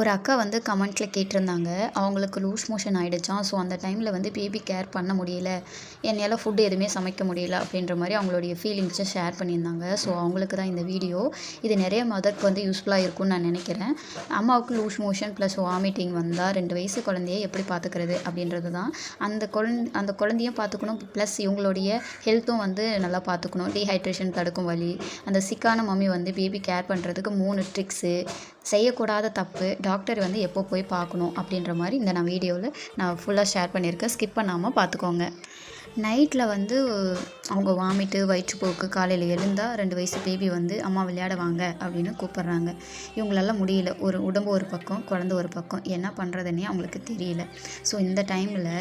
ஒரு அக்கா வந்து கமெண்ட்ல கேட்டிருந்தாங்க. அவங்களுக்கு லூஸ் மோஷன் ஆயிடுச்சாம். ஸோ அந்த டைம்ல வந்து பேபி கேர் பண்ண முடியல. என்னால ஃபுட் எதுவுமே சமைக்க முடியல அப்படின்ற மாரி அவங்களுடைய ஃபீலிங்ஸ ஷேர் பண்ணியிருந்தாங்க. ஸோ அவங்களுக்கு தான் இந்த வீடியோ. இது நிறைய மதருக்கு வந்து யூஸ்ஃபுல்லா இருக்கும்னு நான் நினைக்கிறேன். அம்மாவுக்கு லூஸ் மோஷன் ப்ளஸ் வாமிட்டிங் வந்தா 2 வயசு குழந்தைய எப்படி பார்த்துக்கிறது அப்படின்றது தான். அந்த குழந்தையும் பார்த்துக்கணும். ப்ளஸ் இவங்களுடைய ஹெல்த்தும் வந்து நல்லா பார்த்துக்கணும். டீஹைட்ரேஷன் தடுக்கும் வழி, அந்த சிக்கான மம்மி வந்து பேபி கேர் பண்ணுறதுக்கு 3 ட்ரிக்ஸு, செய்யக்கூடாத தப்பு, டாக்டர் வந்து எப்போ போய் பார்க்கணும் அப்படின்ற மாதிரி நான் வீடியோவில் நான் ஃபுல்லாக ஷேர் பண்ணியிருக்கேன். ஸ்கிப் பண்ணாமல் பார்த்துக்கோங்க. நைட்டில் வந்து அவங்க வாமிட்டு, வயிற்றுப்போக்கு, காலையில் எழுந்தால் 2 வயசு பேபி வந்து அம்மா விளையாட வாங்க அப்படின்னு கூப்பிட்றாங்க. இவங்களால முடியல. ஒரு உடம்பு ஒரு பக்கம், குழந்த ஒரு பக்கம், என்ன பண்ணுறதுன்னே அவங்களுக்கு தெரியல. ஸோ இந்த டைமில்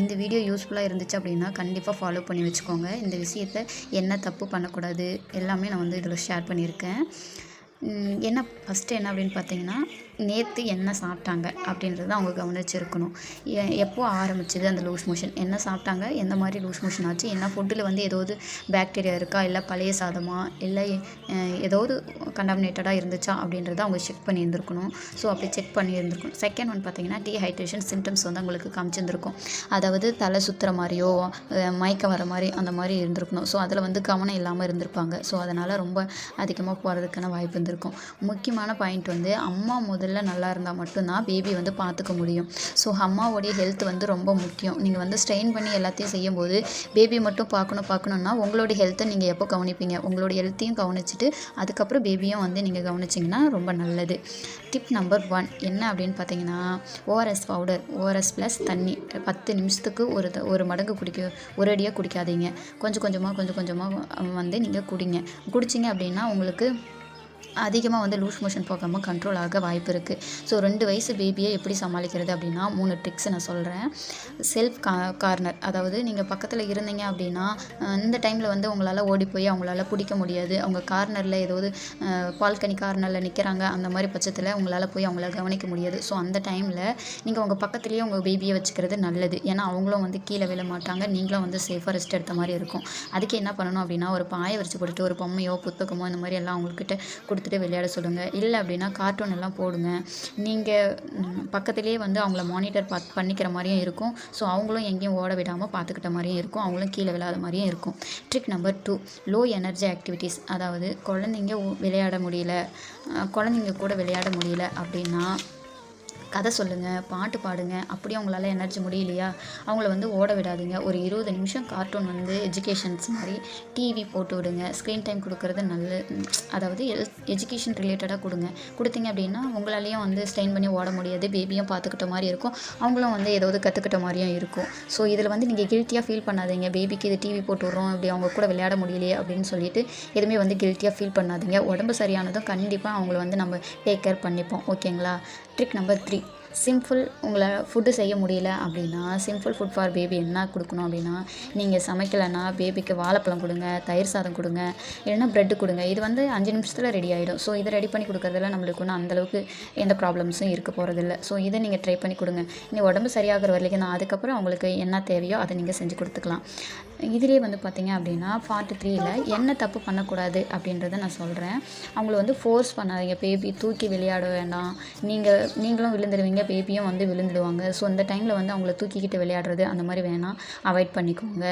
இந்த வீடியோ யூஸ்ஃபுல்லாக இருந்துச்சு அப்படின்னா கண்டிப்பாக ஃபாலோ பண்ணி வச்சுக்கோங்க. இந்த விஷயத்தை என்ன தப்பு பண்ணக்கூடாது எல்லாமே நான் வந்து இதில் ஷேர் பண்ணியிருக்கேன். ஃபஸ்ட்டு என்ன அப்படின்னு பார்த்தீங்கன்னா, நேற்று என்ன சாப்பிட்டாங்க அப்படின்றத அவங்க கவனிச்சிருக்கணும். எப்போ ஆரம்பிச்சது அந்த லூஸ் மோஷன், என்ன சாப்பிட்டாங்க, எந்த மாதிரி லூஸ் மோஷன் ஆச்சு, என்ன ஃபுட்டில் வந்து ஏதாவது பாக்டீரியா இருக்கா, இல்லை பழைய சாதமா, இல்லை ஏதாவது கண்டாமினேட்டடாக இருந்துச்சா அப்படின்றத அவங்க செக் பண்ணியிருந்துருக்கணும். ஸோ அப்படி செக் பண்ணியிருந்துருக்கணும். செகண்ட் ஒன் பார்த்தீங்கன்னா, டீஹைட்ரேஷன் சிம்டம்ஸ் வந்து அவங்களுக்கு காமிச்சிருந்துருக்கும். அதாவது தலை சுற்றுற மாதிரியோ, மயக்கம் வர மாதிரி அந்த மாதிரி இருந்திருக்கணும். ஸோ அதில் வந்து கவனம் இல்லாமல் இருந்திருப்பாங்க. ஸோ அதனால் ரொம்ப அதிகமாக போகிறதுக்கான வாய்ப்பு இருந்திருக்கும். முக்கியமான பாயிண்ட் வந்து அம்மா முதல்ல நல்லா இருந்தால் மட்டும்தான் பேபி வந்து பார்த்துக்க முடியும். ஸோ அம்மாவோடைய ஹெல்த் வந்து ரொம்ப முக்கியம். நீங்கள் வந்து ஸ்ட்ரெயின் பண்ணி எல்லாத்தையும் செய்யும்போது பேபி மட்டும் பார்க்கணுன்னா உங்களுடைய ஹெல்த்தை நீங்கள் எப்போ கவனிப்பீங்க? உங்களுடைய ஹெல்த்தையும் கவனிச்சுட்டு அதுக்கப்புறம் பேபியும் வந்து நீங்கள் கவனிச்சிங்கன்னா ரொம்ப நல்லது. டிப் நம்பர் 1 என்ன அப்படின்னு பார்த்தீங்கன்னா, ஓஆர்எஸ் பவுடர், ஓஆர்எஸ் ப்ளஸ் தண்ணி 10 நிமிஷத்துக்கு ஒரு மடங்கு ஒரு அடியாக குடிக்காதீங்க. கொஞ்சம் கொஞ்சமாக வந்து நீங்கள் குடிச்சிங்க அப்படின்னா உங்களுக்கு அதிகமாக வந்து லூஸ் மோஷன் போகாமல் கண்ட்ரோல் ஆக வாய்ப்பு இருக்குது. ஸோ 2 வயசு பேபியை எப்படி சமாளிக்கிறது அப்படின்னா 3 ட்ரிக்ஸ் நான் சொல்கிறேன். செல்ஃப் கார்னர், அதாவது நீங்கள் பக்கத்தில் இருந்தீங்க அப்படின்னா இந்த டைமில் வந்து உங்களால் ஓடி போய் அவங்களால பிடிக்க முடியாது. அவங்க கார்னரில் ஏதாவது பால்கனி கார்னரில் நிற்கிறாங்க, அந்த மாதிரி பட்சத்தில் உங்களால் போய் அவங்கள கவனிக்க முடியாது. ஸோ அந்த டைமில் நீங்கள் உங்கள் பக்கத்துலேயே உங்கள் பேபியை வச்சுக்கிறது நல்லது. ஏன்னா அவங்களும் வந்து கீழே விழ மாட்டாங்க, நீங்களும் வந்து சேஃபாக ரெஸ்ட் எடுத்த மாதிரி இருக்கும். அதுக்கு என்ன பண்ணணும் அப்படின்னா, ஒரு பாயை விரிச்சு போட்டுட்டு ஒரு பொம்மையோ புத்தகமோ இந்த மாதிரி எல்லாம் அவங்கக்கிட்ட கொடுத்துட்டு விளையாட சொல்லுங்கள். இல்லை அப்படின்னா கார்ட்டூன் எல்லாம் போடுங்க. நீங்கள் பக்கத்துலேயே வந்து அவங்கள மானிட்டர் பண்ணிக்கிற மாதிரியும் இருக்கும். ஸோ அவங்களும் எங்கேயும் ஓட விடாமல் பார்த்துக்கிட்ட மாதிரியும் இருக்கும், அவங்களும் கீழே விழாத மாதிரியும் இருக்கும். Trick number 2, low energy activities. அதாவது குழந்தைங்க கூட விளையாட முடியல அப்படின்னா கதை சொல்லுங்கள், பாட்டு பாடுங்க. அப்படியே அவங்களால எனர்ஜி முடியலையா அவங்கள வந்து ஓட விடாதீங்க. ஒரு 20 நிமிஷம் கார்ட்டூன் வந்து எஜுகேஷன்ஸ் மாதிரி டிவி போட்டு விடுங்க. ஸ்க்ரீன் டைம் கொடுக்கறது அதாவது எஜுகேஷன் ரிலேட்டடாக கொடுத்தீங்க அப்படின்னா உங்களாலேயும் வந்து ஸ்ட்ரெயின் பண்ணி ஓட முடியாது, பேபியும் பார்த்துக்கிட்ட மாதிரி இருக்கும், அவங்களும் வந்து ஏதாவது கற்றுக்கிட்ட மாதிரியும் இருக்கும். ஸோ இதில் வந்து நீங்கள் கில்ட்டியாக ஃபீல் பண்ணாதீங்க. பேபிக்கு இது டிவி போட்டு விட்றோம், இப்படி அவங்க கூட விளையாட முடியலையே அப்படின்னு சொல்லிட்டு எதுவுமே வந்து கில்ட்டியாக ஃபீல் பண்ணாதீங்க. உடம்பு சரியானதும் கண்டிப்பாக அவங்கள வந்து நம்ம டேக் கேர் பண்ணிப்போம். ஓகேங்களா? Trick number 3, simple. உங்களை ஃபுட்டு செய்ய முடியல அப்படின்னா சிம்பிள் ஃபுட் ஃபார் பேபி என்ன கொடுக்கணும் அப்படின்னா, நீங்கள் சமைக்கலைன்னா பேபிக்கு வாழைப்பழம் கொடுங்க, தயிர் சாதம் கொடுங்க, இல்லைன்னா ப்ரெட்டு கொடுங்க. இது வந்து 5 நிமிஷத்தில் ரெடி ஆகிடும். ஸோ இதை ரெடி பண்ணி கொடுக்குறதுல நம்மளுக்கு ஒன்றும் அந்தளவுக்கு எந்த ப்ராப்ளம்ஸும் இருக்க போகிறதில்ல. ஸோ இதை நீங்கள் ட்ரை பண்ணி கொடுங்க. நீங்கள் உடம்பு சரியாகிற வரைக்கும் தான். அதுக்கப்புறம் அவங்களுக்கு என்ன தேவையோ அதை நீங்கள் செஞ்சு கொடுத்துக்கலாம். இதிலே வந்து பார்த்தீங்க அப்படின்னா பார்ட் 3ல் என்ன தப்பு பண்ணக்கூடாது அப்படின்றத நான் சொல்கிறேன். அவங்கள வந்து ஃபோர்ஸ் பண்ணாதீங்க. பேபி தூக்கி விளையாட வேண்டாம். நீங்களும் விழுந்துடுவீங்க, பேபியும் வந்து விழுந்துடுவாங்க. ஸோ இந்த டைமில் வந்து அவங்கள தூக்கிக்கிட்டு விளையாடுறது அந்த மாதிரி வேணாம், அவாய்ட் பண்ணிக்கோங்க.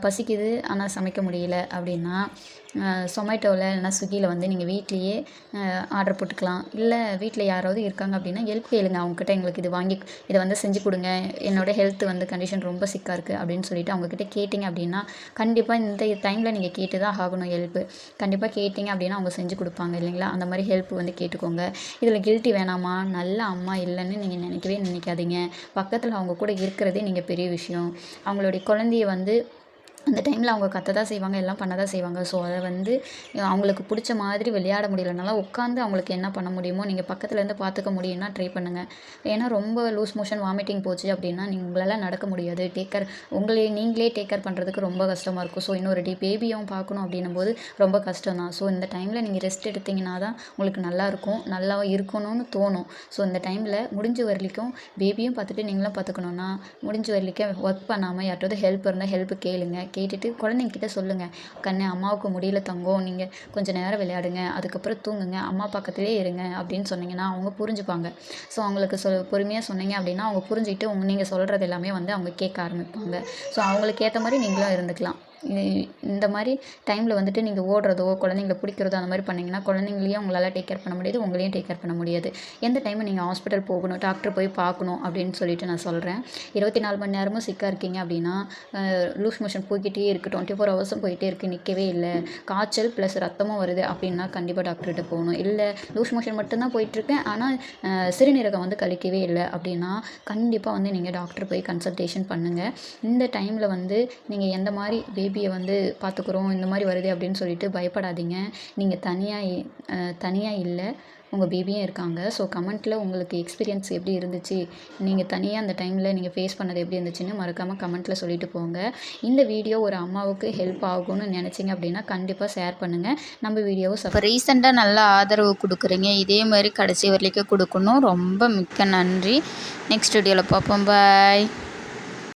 பசிக்குது ஆனால் சமைக்க முடியல அப்படின்னா சொமேட்டோவில் இல்லைனா ஸ்விக்கியில் வந்து நீங்கள் வீட்லேயே ஆர்டர் போட்டுக்கலாம். இல்லை வீட்டில் யாராவது இருக்காங்க அப்படின்னா ஹெல்ப் கேளுங்க அவங்கக்கிட்ட. எங்களுக்கு இதை வந்து செஞ்சு கொடுங்க, என்னோடய ஹெல்த் வந்து கண்டிஷன் ரொம்ப சிக்காக இருக்குது அப்படின்னு சொல்லிட்டு அவங்கக்கிட்ட கேட்டிங்க அப்படின்னா கண்டிப்பாக இந்த டைமில் நீங்கள் கேட்டு தான் ஆகணும். ஹெல்ப்பு கண்டிப்பாக கேட்டிங்க அப்படின்னா அவங்க செஞ்சு கொடுப்பாங்க இல்லைங்களா? அந்த மாதிரி ஹெல்ப் வந்து கேட்டுக்கோங்க. இதில் கில்ட்டி வேணாமா, நல்ல அம்மா இல்லைன்னு நீங்கள் நினைக்காதீங்க. பக்கத்தில் அவங்க கூட இருக்கிறதே நீங்கள் பெரிய விஷயம். அவங்களுடைய குழந்தைய வந்து அந்த டைமில் அவங்க கத்த தான் செய்வாங்க, எல்லாம் பண்ண தான் செய்வாங்க. ஸோ அதை வந்து அவங்களுக்கு பிடிச்ச மாதிரி விளையாட முடியலனாலும் உட்காந்து அவங்களுக்கு என்ன பண்ண முடியுமோ நீங்கள் பக்கத்துலேருந்து பார்த்துக்க முடியும்னா ட்ரை பண்ணுங்கள். ஏன்னா ரொம்ப லூஸ் மோஷன் வாமிட்டிங் போச்சு அப்படின்னா உங்களால் நடக்க முடியாது. நீங்களே டேக் கேர் பண்ணுறதுக்கு ரொம்ப கஷ்டமாக இருக்கும். ஸோ இன்னொரு பேபியும் பார்க்கணும் அப்படின்னும் போது ரொம்ப கஷ்டம் தான். ஸோ இந்த டைமில் நீங்கள் ரெஸ்ட் எடுத்திங்கன்னா தான் உங்களுக்கு நல்லாயிருக்கும், நல்லா இருக்கணும்னு தோணும். ஸோ இந்த டைமில் முடிஞ்ச வரைக்கும் பேபியும் பார்த்துட்டு நீங்களும் பார்த்துக்கணுன்னா முடிஞ்ச வரைக்கும் ஒர்க் பண்ணாமல் யார்ட்டாவது ஹெல்ப் இருந்தால் ஹெல்ப் கேளுங்க. கேட்டுட்டு குழந்தைங்கக்கிட்ட சொல்லுங்கள், கண்ணு அம்மாவுக்கு முடியல தங்கம், நீங்கள் கொஞ்சம் நேரம் விளையாடுங்க, அதுக்கப்புறம் தூங்குங்க, அம்மா பக்கத்துலேயே இருங்க அப்படின்னு சொன்னீங்கன்னா அவங்க புரிஞ்சுப்பாங்க. ஸோ அவங்களுக்கு பொறுமையாக சொன்னீங்க அப்படின்னா அவங்க புரிஞ்சுக்கிட்டு நீங்கள் சொல்கிறது எல்லாமே வந்து அவங்க கேட்க ஆரம்பிப்பாங்க. ஸோ அவங்களுக்கு ஏற்ற மாதிரி நீங்களும் இருந்துக்கலாம். இந்த மாதிரி டைமில் வந்துட்டு நீங்கள் ஓடுறதோ குழந்தைங்கள பிடிக்கிறதோ அந்த மாதிரி பண்ணிங்கன்னா குழந்தைங்களையும் உங்களால் டேக் கேர் பண்ண முடியாது, உங்களையும் டேக் கேர் பண்ண முடியாது. எந்த டைமும் நீங்கள் ஹாஸ்பிட்டல் போகணும், டாக்டர் போய் பார்க்கணும் அப்படின்னு சொல்லிட்டு நான் சொல்கிறேன். 24 மணி நேரமும் சிக்காக இருக்கீங்க அப்படின்னா லூஸ் மோஷன் போய்கிட்டே இருக்குது, 24 ஹவர்ஸும் போயிட்டே இருக்குது, நிற்கவே இல்லை, காய்ச்சல் ப்ளஸ் ரத்தமும் வருது அப்படின்னா கண்டிப்பாக டாக்டர்கிட்ட போகணும். இல்லை லூஸ் மோஷன் மட்டும்தான் போயிட்டுருக்கேன் ஆனால் சிறுநீரகம் வந்து கழிக்கவே இல்லை அப்படின்னா கண்டிப்பாக வந்து நீங்கள் டாக்டர் போய் கன்சல்டேஷன் பண்ணுங்கள். இந்த டைமில் வந்து நீங்கள் எந்த மாதிரி பேபியை வந்து பார்த்துக்குறோம் இந்த மாதிரி வருது அப்படின்னு சொல்லிட்டு பயப்படாதீங்க. நீங்கள் தனியாக இல்லை, உங்கள் பேபியும் இருக்காங்க. ஸோ கமெண்ட்டில் உங்களுக்கு எக்ஸ்பீரியன்ஸ் எப்படி இருந்துச்சு, நீங்கள் தனியாக அந்த டைமில் நீங்கள் ஃபேஸ் பண்ணது எப்படி இருந்துச்சுன்னு மறக்காமல் கமெண்ட்டில் சொல்லிட்டு போங்க. இந்த வீடியோ ஒரு அம்மாவுக்கு ஹெல்ப் ஆகும்னு நினச்சிங்க அப்படின்னா கண்டிப்பாக ஷேர் பண்ணுங்கள். நம்ம வீடியோவை இப்போ ரீசெண்டாக நல்ல ஆதரவு கொடுக்குறீங்க, இதே மாதிரி கடைசி வரைக்கும் கொடுக்கணும். ரொம்ப மிக்க நன்றி. நெக்ஸ்ட் வீடியோவில் பார்ப்போம். பாய்.